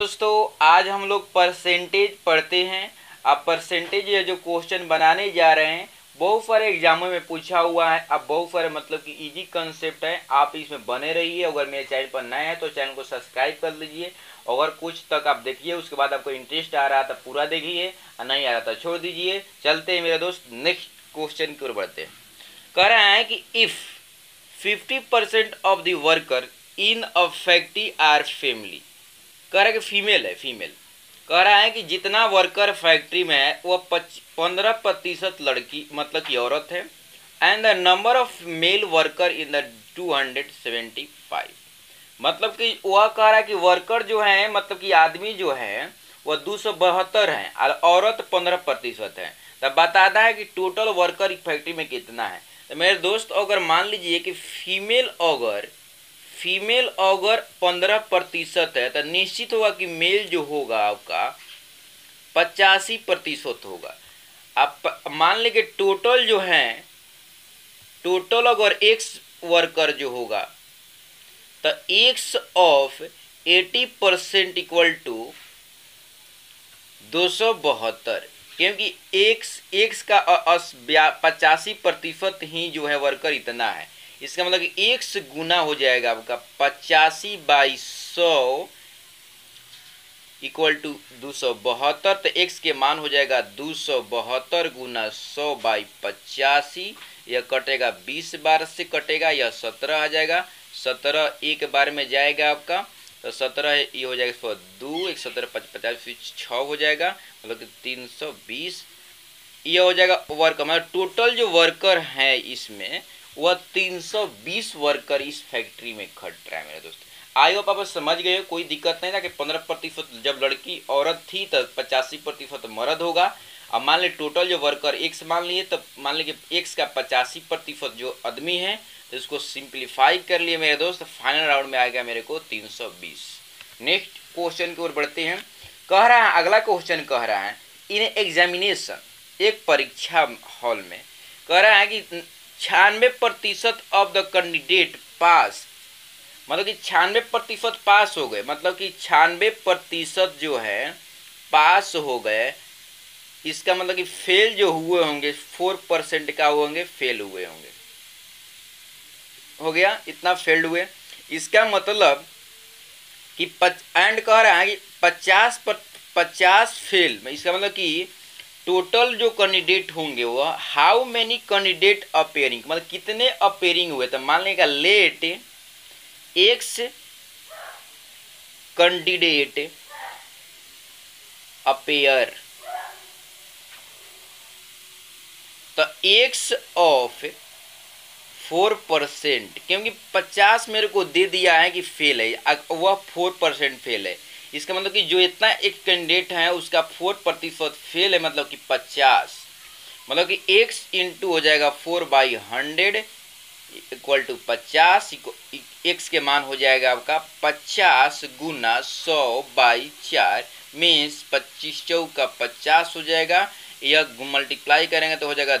दोस्तों, आज हम लोग परसेंटेज पढ़ते हैं। अब परसेंटेज ये जो क्वेश्चन बनाने जा रहे हैं बहुत सारे एग्जामों में पूछा हुआ है। अब बहुत सारे मतलब कि इजी कंसेप्ट है, आप इसमें बने रहिए। अगर मेरे चैनल पर नए हैं तो चैनल को सब्सक्राइब कर लीजिए। अगर कुछ तक आप देखिए, उसके बाद आपको इंटरेस्ट आ रहा था पूरा देखिए, और नहीं आ रहा था छोड़ दीजिए। चलते हैं मेरे दोस्त, नेक्स्ट क्वेश्चन की ओर बढ़ते हैं। कह रहा है कि if 50% of the worker in a factory are family. कह रहा है कि फीमेल है, फीमेल। कह रहा है कि जितना वर्कर फैक्ट्री में है वह 15% लड़की मतलब कि औरत है। And the number of male worker in the 275। मतलब कि वह कह रहा है कि वर्कर जो है मतलब कि आदमी जो है वह 272 है और औरत 15% है। तब बताता है कि टोटल वर्कर फैक्ट्री में कितना है। तो मेरे दोस्त, अगर मान लीजिए कि फीमेल अगर 15% है तो निश्चित होगा कि मेल जो होगा आपका 85% होगा। आप मान लीजिए टोटल जो है, टोटल अगर एक्स वर्कर जो होगा तो एक्स ऑफ 80% इक्वल टू 272, क्योंकि एक्स का 85% ही जो है वर्कर इतना है। इसका मतलब कि एक्स गुना हो जाएगा आपका 85/100 इक्वल टू 272। तो एक्स के मान हो जाएगा 272 गुना 100/85। यह कटेगा 20 बार से कटेगा, यह 17 आ जाएगा। 17 एक बार में जाएगा आपका, तो 17 ये हो जाएगा 2 1 17 50 6 हो जाएगा, मतलब कि 320 ये हो जाएगा वर्कर। मतलब टोटल जो वर्कर है इसमें वह 320 वर्कर इस फैक्ट्री में खट रहा है मेरे दोस्त। आई होप आप समझ गए हो, कोई दिक्कत नहीं था कि 15% जब लड़की औरत थी तो 85% मर्द होगा। अब मान ली टोटल जो वर्कर एक्स मान लिए, तब मान ली कि एक्स का 85% जो आदमी है, तो इसको सिंप्लीफाई कर लिए मेरे दोस्त। फाइनल राउंड में आ गया मेरे को 320। नेक्स्ट क्वेश्चन की ओर बढ़ते हैं। कह रहा है, अगला क्वेश्चन कह रहा है इन एग्जामिनेशन, एक परीक्षा हॉल में कह रहा है कि 96% ऑफ द कैंडिडेट पास। मतलब कि 96% पास हो गए, मतलब कि 96% जो है पास हो गए। इसका मतलब कि फेल जो हुए होंगे 4% का होंगे, फेल हुए होंगे। हो गया, इतना फेल्ड हुए। इसका मतलब कि एंड कह रहा है कि 50 फेल। इसका मतलब कि टोटल जो कैंडिडेट होंगे वह हाउ मेनी कैंडिडेट अपेयरिंग, मतलब कितने अपेयरिंग हुए। तो मान लेगा लेट एक्स कैंडिडेट अपेयर, तो एक्स ऑफ 4%, क्योंकि 50 मेरे को दे दिया है कि फेल है, वह 4% फेल है। इसका मतलब कि जो इतना एक कैंडिडेट है उसका 4% फेल है, मतलब कि 50। मतलब कि x इंटू हो जाएगा 4/100 इक्वल टू 50। x के मान हो जाएगा आपका 50 गुना 100/4 मीन्स 25 चौका 50 हो जाएगा। यह मल्टीप्लाई करेंगे तो हो जाएगा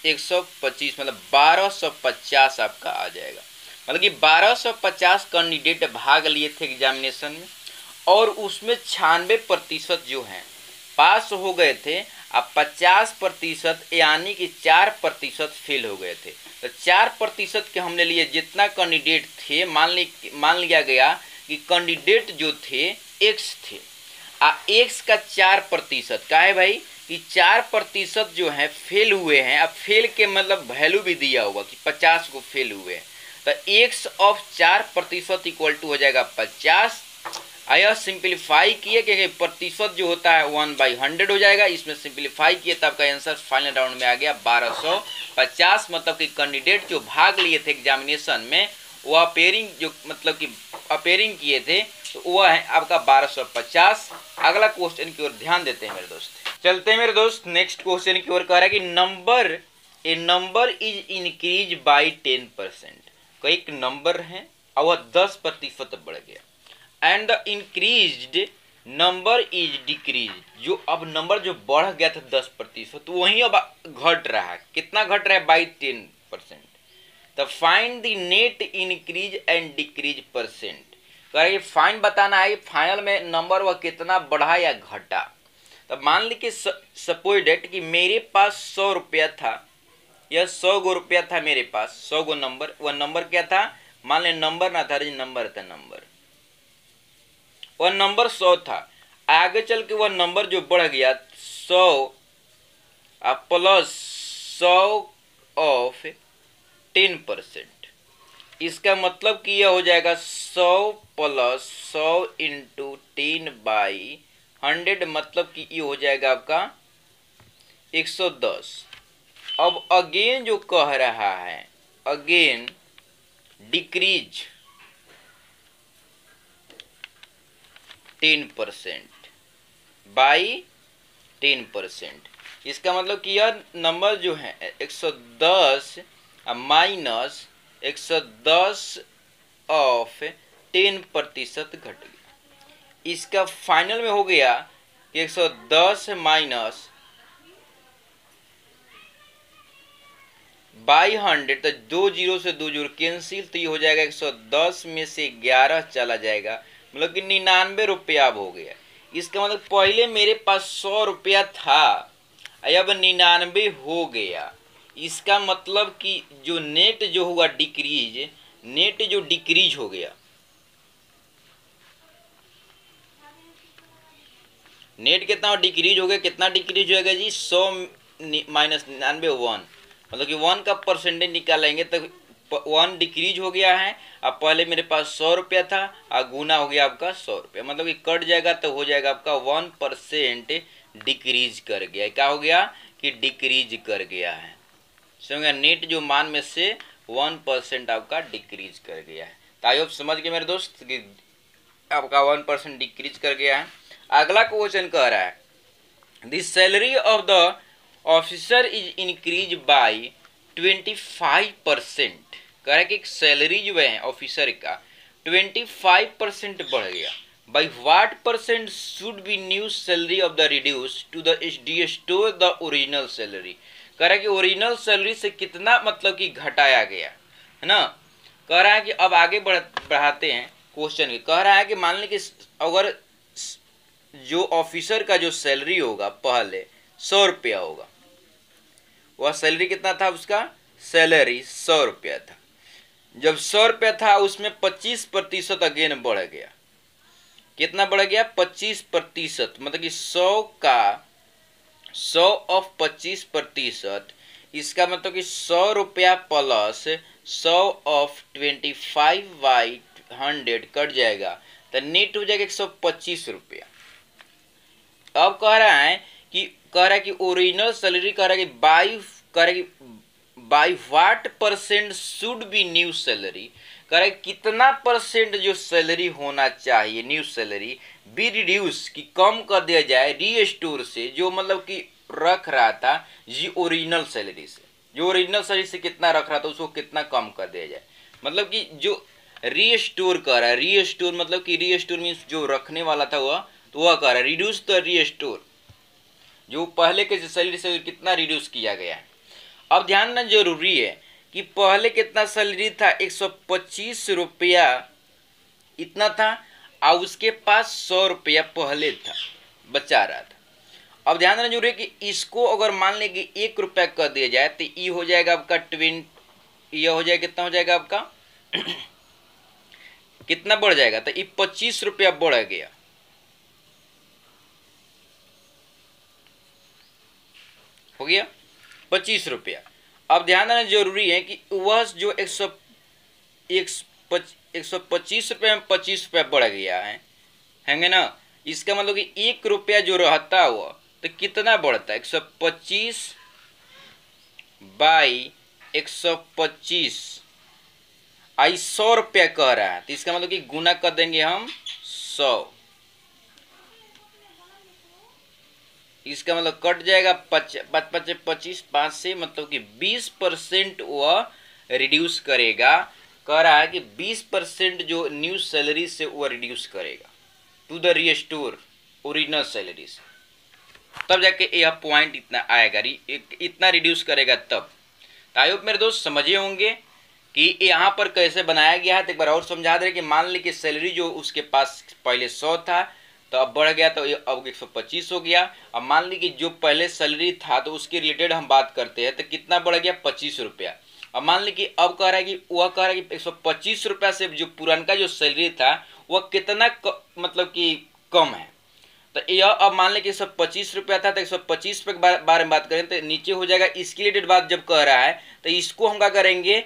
125, मतलब 1250 आपका आ जाएगा। मतलब कि 1250 कैंडिडेट भाग लिए थे एग्जामिनेशन में, और उसमें 96% जो हैं पास हो गए थे। अब 50% यानी कि 4% फेल हो गए थे। तो 4% के हमने लिए जितना कैंडिडेट थे, मान लिया गया कि कैंडिडेट जो थे एक्स थे। एक्स का 4% का है भाई कि 4% जो है फेल हुए हैं। अब फेल के मतलब वैल्यू भी दिया होगा कि 50 को फेल हुए हैं, तो एक्स ऑफ 4% इक्वल टू हो जाएगा 50। यह सिंप्लीफाई किए क्योंकि प्रतिशत जो होता है 1/100 हो जाएगा। इसमें सिंप्लीफाई किए तो आपका आंसर फाइनल राउंड में आ गया 1250। मतलब कि कैंडिडेट जो भाग लिए थे एग्जामिनेशन में वह अपेयरिंग जो मतलब कि अपेयरिंग किए थे, तो वह है आपका 1250। अगला क्वेश्चन की ओर ध्यान देते हैं मेरे दोस्त। चलते हैं मेरे दोस्त नेक्स्ट क्वेश्चन की ओर। कह रहा है कि नंबर इज इंक्रीज बाई 10%। कोई एक नंबर है और वह 10% बढ़ गया। And the increased number is decrease, जो अब नंबर जो बढ़ गया था 10%, तो वही अब घट रहा है। कितना घट रहा है? बाई 10%। तो find the net increase and decrease percent. कह रहा है फाइन बताना है फाइनल में नंबर वह कितना बढ़ा या घटा। तब मान ली कि सपोज डेट कि मेरे पास 100 रुपया था, यह 100 गो रुपया था मेरे पास, 100 गो नंबर। वह नंबर क्या था, मान ले नंबर ना था, नंबर था नंबर, वह नंबर 100 था। आगे चल के वह नंबर जो बढ़ गया 100 प्लस 100 ऑफ 10%। इसका मतलब कि यह हो जाएगा 100 प्लस 100 इंटू 10/100, मतलब कि ये हो जाएगा आपका 110। अब अगेन जो कह रहा है, अगेन डिक्रीज 10% बाई 10%। इसका मतलब कि यह नंबर जो है 110 माइनस 110 ऑफ 10% घट गया। इसका फाइनल में हो गया कि 110 माइनस बाई 100, तो 2 जीरो से 2 जीरो कैंसिल, तो ये हो जाएगा 110 में से 11 चला जाएगा, मतलब कि 99 रुपया अब हो गया। इसका मतलब पहले मेरे पास 100 रुपया था, अब 99 हो गया। इसका मतलब कि जो नेट जो हुआ डिक्रीज, नेट जो डिक्रीज हो गया, नेट कितना डिक्रीज हो गया, कितना डिक्रीज होगा जी 100 माइनस 99 1, मतलब कि 1 का परसेंटेज निकालेंगे तो 1 डिक्रीज हो गया है। अब पहले मेरे पास 100 रुपया था और गुना हो गया आपका 100 रुपया, मतलब कि कट जाएगा तो हो जाएगा आपका 1% डिक्रीज कर गया। क्या हो गया कि डिक्रीज कर गया है, समझ, नेट जो मान में से 1% आपका डिक्रीज कर गया है। तो आई होप समझ गए मेरे दोस्त कि आपका 1% डिक्रीज कर गया है। अगला क्वेश्चन कह रहा है the salary of the officer is increase by 25%। कह रहा है कि सैलरी जो है ऑफिसर का 25% बढ़ गया। By what percent should be new salary of the reduce to the restore the original salary. कह रहा है कि ओरिजिनल सैलरी से कितना मतलब कि घटाया गया है ना। कह रहा है कि अब आगे बढ़ाते हैं क्वेश्चन के। कह रहा है कि मान ली कि अगर जो ऑफिसर का जो सैलरी होगा पहले 100 रुपया होगा, वह सैलरी कितना था, उसका सैलरी 100 रुपया था। जब 100 रुपया था उसमें 25% अगेन बढ़ गया। कितना बढ़ गया, 25%, मतलब कि 100 का 100 ऑफ 25%। इसका मतलब कि 100 रुपया प्लस 100 ऑफ 25/100 कट जाएगा, तो नेट हो जाएगा 125 रुपया। अब कह रहा है कि ओरिजिनल सैलरी कह रहा है कि by what percent should be new salary. कह रहा है कितना परसेंट जो सैलरी होना चाहिए न्यू सैलरी बी रिड्यूस, कि कम कर दिया जाए रीस्टोर से, जो मतलब कि रख रहा था जी ओरिजिनल सैलरी से, जो ओरिजिनल सैलरी से कितना रख रहा था उसको कितना कम कर दिया जाए। मतलब कि जो रीस्टोर कर रहा है, रीस्टोर मतलब कि रीस्टोर मीन्स जो रखने वाला था वह, तो वह कह रहा है रिड्यूस द रीस्टोर, जो पहले के सैलरी से कितना रिड्यूस किया गया है। अब ध्यान देना जरूरी है कि पहले कितना सैलरी था, 125 रुपया इतना था, और उसके पास 100 रुपया पहले था बचा रहा था। अब ध्यान देना जरूरी है कि इसको अगर मान लें कि 1 रुपया कर दिया जाए तो ये हो जाएगा आपका 20, यह हो जाएगा कितना हो जाएगा आपका कितना बढ़ जाएगा, तो ये 25 रुपया बढ़ गया। हो गया 25 रुपया। अब ध्यान देना जरूरी है कि वह जो 125 रुपये में 25 रुपया बढ़ गया है ना। इसका मतलब कि 1 रुपया जो रहता हुआ तो कितना बढ़ता है, 125 बाई 125 आई 100 रुपया कह रहा है, तो इसका मतलब कि गुना कर देंगे हम 100। इसका मतलब कट जाएगा 25 5 से, मतलब कि 20% वह रिड्यूस करेगा। कह रहा है कि 20% जो न्यू सैलरी से वह रिड्यूस करेगा to the restore original salary से, तब जाके यह पॉइंट इतना आएगा, इतना रिड्यूस करेगा तब। आई होप मेरे दोस्त समझे होंगे कि यहाँ पर कैसे बनाया गया है। तो एक बार और समझा दे कि मान ली कि सैलरी जो उसके पास पहले 100 था तो अब बढ़ गया तो अब 125 हो गया। अब मान ली कि जो पहले सैलरी था तो उसके रिलेटेड हम बात करते हैं तो कितना बढ़ गया 25 रुपया। अब मान ली कि अब कह रहा है कि वह कह रहा है कि 125 रुपया से जो पुराना जो सैलरी था वह कितना मतलब कि कम है। तो यह अब मान लें कि 125 रुपया था तो 125 रुपये के बारे में बात करें तो नीचे हो जाएगा इसके रिलेटेड बात जब कह रहा है तो इसको हम क्या करेंगे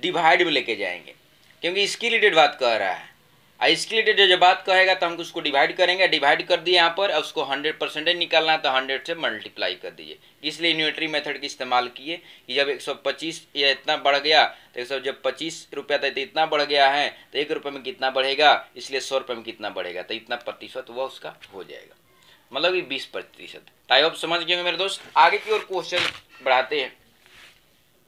डिवाइड में लेके जाएंगे क्योंकि इसके रिलेटेड बात कह रहा है। इसके रिलेटेड जब बात कहेगा तो हम उसको डिवाइड करेंगे। डिवाइड कर दिए यहाँ पर अब उसको 100% निकालना है तो 100 से मल्टीप्लाई कर दीजिए। इसलिए न्यूट्री मेथड का इस्तेमाल किए कि जब 125 या इतना बढ़ गया तो जब 25 रुपया था तो इतना बढ़ गया है तो 1 रुपये में कितना बढ़ेगा, इसलिए 100 रुपये में कितना बढ़ेगा तो इतना प्रतिशत वह उसका हो जाएगा, मतलब ये 20%। आई होप समझ गए मेरे दोस्त। आगे की ओर क्वेश्चन बढ़ाते हैं।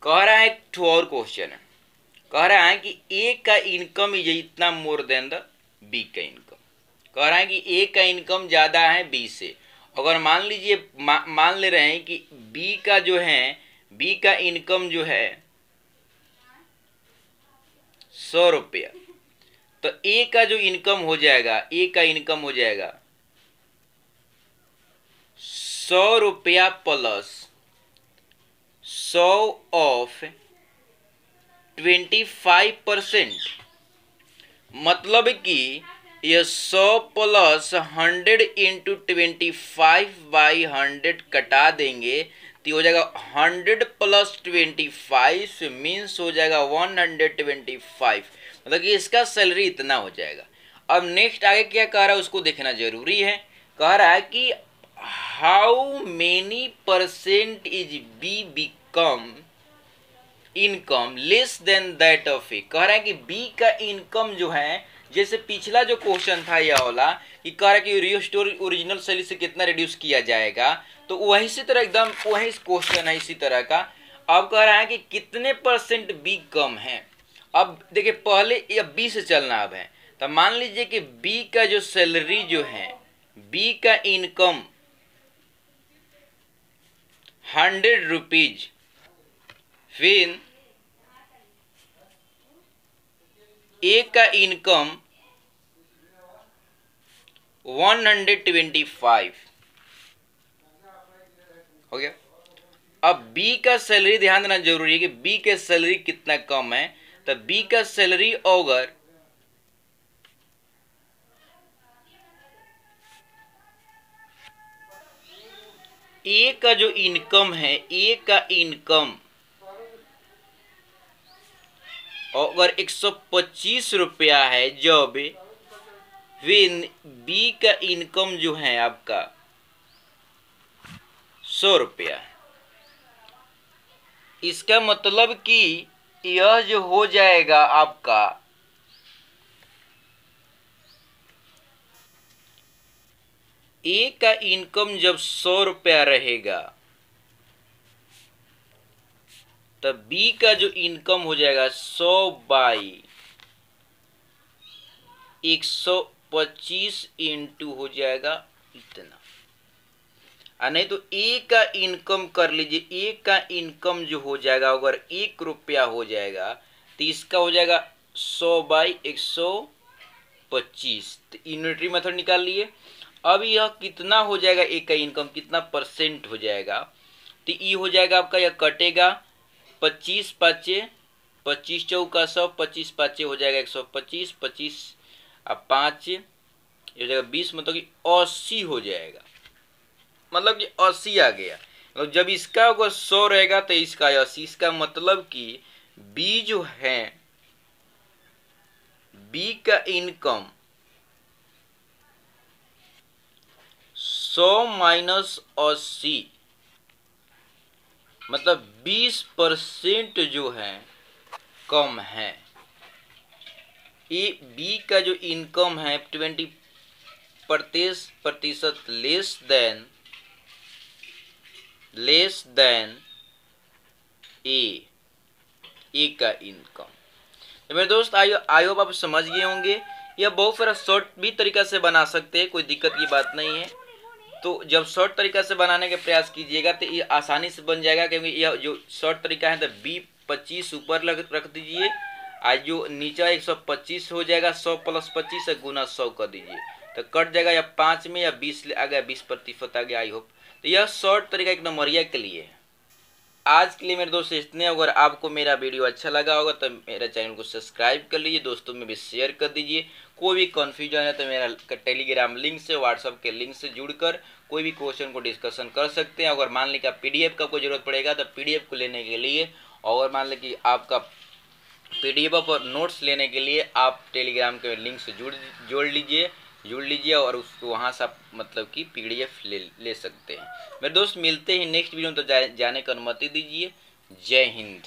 कह रहा है एक ठो और क्वेश्चन है, कह रहा है कि ए का इनकम इज इतना मोर देन द बी का इनकम। कह रहा है कि ए का इनकम ज़्यादा है बी से। अगर मान लीजिए मान ले रहे हैं कि बी का जो है बी का इनकम जो है 100 रुपया तो ए का जो इनकम हो जाएगा ए का इनकम हो जाएगा 100 रुपया प्लस 100 ऑफ 25%, मतलब कि ये 100 प्लस 100 इंटू 25/100 कटा देंगे तो हो जाएगा 100 प्लस 25 मीन्स हो जाएगा 125, मतलब कि इसका सैलरी इतना हो जाएगा। अब नेक्स्ट आगे क्या कह रहा है उसको देखना जरूरी है। कह रहा है कि how many percent is b become income less than that of a. कह रहा है कि बी का इनकम जो है, जैसे पिछला जो क्वेश्चन था यह वाला कि कह रहा है कि रिस्टोर ओरिजिनल सैलरी से कितना रिड्यूस किया जाएगा, तो वही सी तरह एकदम वही क्वेश्चन है इसी तरह का। अब कह रहा है कि कितने परसेंट बी कम है। अब देखिए पहले या बी से चलना अब है, तो मान लीजिए कि बी का जो सैलरी जो है बी का इनकम 100 रुपीज, फिर ए का इनकम 125 हो गया। अब बी का सैलरी ध्यान देना जरूरी है कि बी के सैलरी कितना कम है। तो बी का सैलरी अगर ए का जो इनकम है ए का इनकम अगर 125 रुपया है जब फिर बी का इनकम जो है आपका 100 रुपया है। इसका मतलब कि यह जो हो जाएगा आपका ए का इनकम जब 100 रुपया रहेगा तब बी का जो इनकम हो जाएगा 100/125 इंटू हो जाएगा इतना। नहीं तो ए का इनकम कर लीजिए, ए का इनकम जो हो जाएगा अगर 1 रुपया हो जाएगा तो इसका हो जाएगा 100/125। तो यूनिटरी मेथड निकाल लिए। अब यह कितना हो जाएगा ए का इनकम कितना परसेंट हो जाएगा, तो ये हो जाएगा आपका यह कटेगा 25/5 25 चौका 100 25/5 हो जाएगा 125 25 अब 5 ये हो जाएगा 20, मतलब कि 80 हो जाएगा, मतलब कि 80 आ गया। मतलब जब इसका अगर 100 रहेगा तो इसका 80। इसका मतलब कि बी जो है बी का इनकम 100 माइनस 80 मतलब 20% जो है कम है। ये बी का जो इनकम है 20% लेस देन ए का इनकम। तो मेरे दोस्त आई होप आप समझ गए होंगे। यह बहुत सारा शॉर्ट भी तरीका से बना सकते हैं, कोई दिक्कत की बात नहीं है। तो जब शॉर्ट तरीका से बनाने का प्रयास कीजिएगा तो ये आसानी से बन जाएगा, क्योंकि यह जो शॉर्ट तरीका है तो बी 25 ऊपर रख दीजिए, आज जो नीचा 125 हो जाएगा, 100 + 25 से गुना 100 कर दीजिए तो कट जाएगा, या 5 में या 20 आ गया, 20% आ गया। आई होप तो यह शॉर्ट तरीका एक नंबरिया के लिए है। आज के लिए मेरे दोस्त इतने। अगर आपको मेरा वीडियो अच्छा लगा होगा तो मेरे चैनल को सब्सक्राइब कर लीजिए, दोस्तों में भी शेयर कर दीजिए। कोई भी कन्फ्यूजन है तो मेरा टेलीग्राम लिंक से, व्हाट्सअप के लिंक से जुड़कर कोई भी क्वेश्चन को डिस्कशन कर सकते हैं। अगर मान लीजिए PDF का कोई जरूरत पड़ेगा तो PDF को लेने के लिए, और मान लीजिए कि आपका PDF और नोट्स लेने के लिए आप टेलीग्राम के लिंक से जुड़ लीजिए और उसको वहाँ से आप मतलब कि PDF ले सकते हैं। मेरे दोस्त मिलते हैं नेक्स्ट वीडियो में, तो जाने की अनुमति दीजिए। जय हिंद।